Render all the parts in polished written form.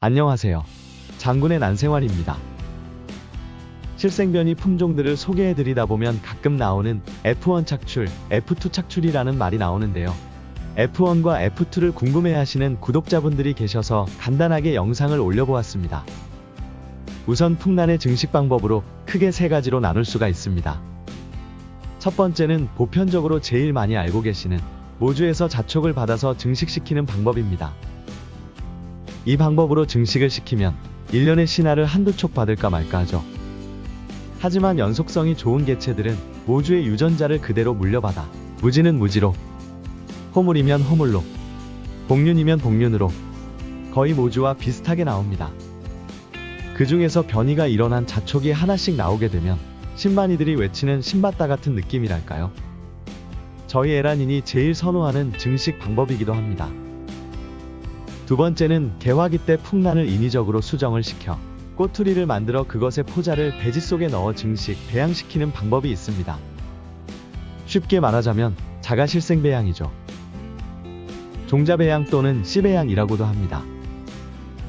안녕하세요. 장군의 난생활입니다. 실생변이 품종들을 소개해드리다 보면 가끔 나오는 F1 착출, F2 착출이라는 말이 나오는데요. F1과 F2를 궁금해하시는 구독자분들이 계셔서 간단하게 영상을 올려보았습니다. 우선 풍란의 증식 방법으로 크게 세 가지로 나눌 수가 있습니다. 첫 번째는 보편적으로 제일 많이 알고 계시는 모주에서 자촉을 받아서 증식시키는 방법입니다. 이 방법으로 증식을 시키면 1년에 신화를 한두 촉 받을까 말까 하죠. 하지만 연속성이 좋은 개체들은 모주의 유전자를 그대로 물려받아 무지는 무지로, 호물이면 호물로, 복륜이면 복륜으로 거의 모주와 비슷하게 나옵니다. 그 중에서 변이가 일어난 자촉이 하나씩 나오게 되면 신만이들이 외치는 신받다 같은 느낌이랄까요. 저희 에란인이 제일 선호하는 증식 방법이기도 합니다. 두 번째는 개화기 때 풍란을 인위적으로 수정을 시켜 꼬투리를 만들어 그것의 포자를 배지 속에 넣어 증식, 배양시키는 방법이 있습니다. 쉽게 말하자면 자가실생배양이죠. 종자배양 또는 씨배양이라고도 합니다.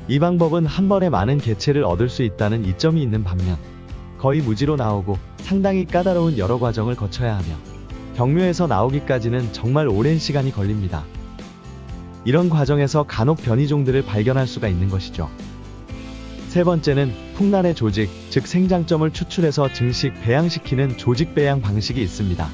이 방법은 한 번에 많은 개체를 얻을 수 있다는 이점이 있는 반면 거의 무지로 나오고 상당히 까다로운 여러 과정을 거쳐야 하며 병묘에서 나오기까지는 정말 오랜 시간이 걸립니다. 이런 과정에서 간혹 변이종들을 발견할 수가 있는 것이죠. 세 번째는 풍란의 조직, 즉 생장점을 추출해서 증식, 배양시키는 조직배양 방식이 있습니다.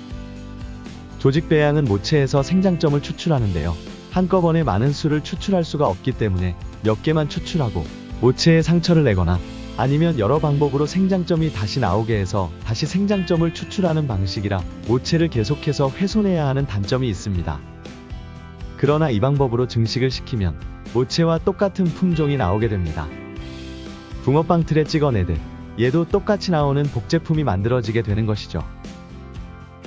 조직배양은 모체에서 생장점을 추출하는데요. 한꺼번에 많은 수를 추출할 수가 없기 때문에 몇 개만 추출하고 모체에 상처를 내거나 아니면 여러 방법으로 생장점이 다시 나오게 해서 다시 생장점을 추출하는 방식이라 모체를 계속해서 훼손해야 하는 단점이 있습니다. 그러나 이 방법으로 증식을 시키면 모체와 똑같은 품종이 나오게 됩니다. 붕어빵 틀에 찍어내듯 얘도 똑같이 나오는 복제품이 만들어지게 되는 것이죠.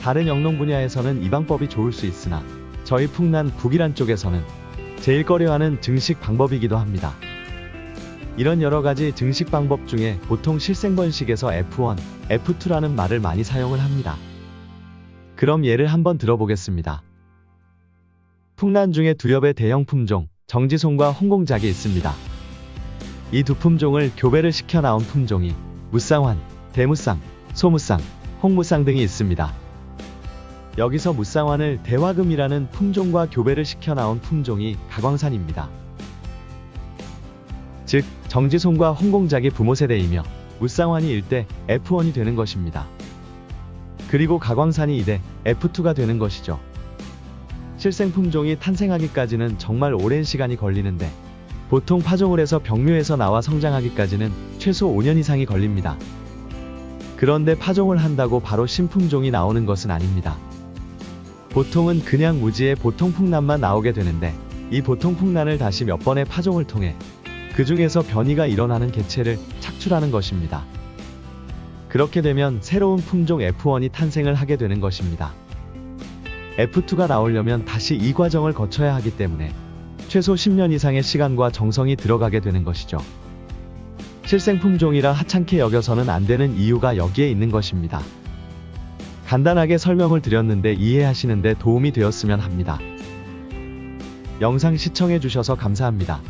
다른 영농 분야에서는 이 방법이 좋을 수 있으나 저희 풍란 북이란 쪽에서는 제일 꺼려하는 증식 방법이기도 합니다. 이런 여러가지 증식 방법 중에 보통 실생번식에서 F1, F2라는 말을 많이 사용을 합니다. 그럼 예를 한번 들어보겠습니다. 풍란 중에 두렵의 대형 품종, 정지송과 홍공작이 있습니다. 이 두 품종을 교배를 시켜 나온 품종이 무쌍환, 대무쌍, 소무쌍, 홍무쌍 등이 있습니다. 여기서 무쌍환을 대화금이라는 품종과 교배를 시켜 나온 품종이 가광산입니다. 즉, 정지송과 홍공작이 부모 세대이며 무쌍환이 1대 F1이 되는 것입니다. 그리고 가광산이 2대 F2가 되는 것이죠. 실생 품종이 탄생하기까지는 정말 오랜 시간이 걸리는데 보통 파종을 해서 병묘에서 나와 성장하기까지는 최소 5년 이상이 걸립니다. 그런데 파종을 한다고 바로 신품종이 나오는 것은 아닙니다. 보통은 그냥 무지의 보통 풍란만 나오게 되는데 이 보통 풍란을 다시 몇 번의 파종을 통해 그 중에서 변이가 일어나는 개체를 착출하는 것입니다. 그렇게 되면 새로운 품종 F1이 탄생을 하게 되는 것입니다. F2가 나오려면 다시 이 과정을 거쳐야 하기 때문에 최소 10년 이상의 시간과 정성이 들어가게 되는 것이죠. 실생품종이라 하찮게 여겨서는 안 되는 이유가 여기에 있는 것입니다. 간단하게 설명을 드렸는데 이해하시는데 도움이 되었으면 합니다. 영상 시청해 주셔서 감사합니다.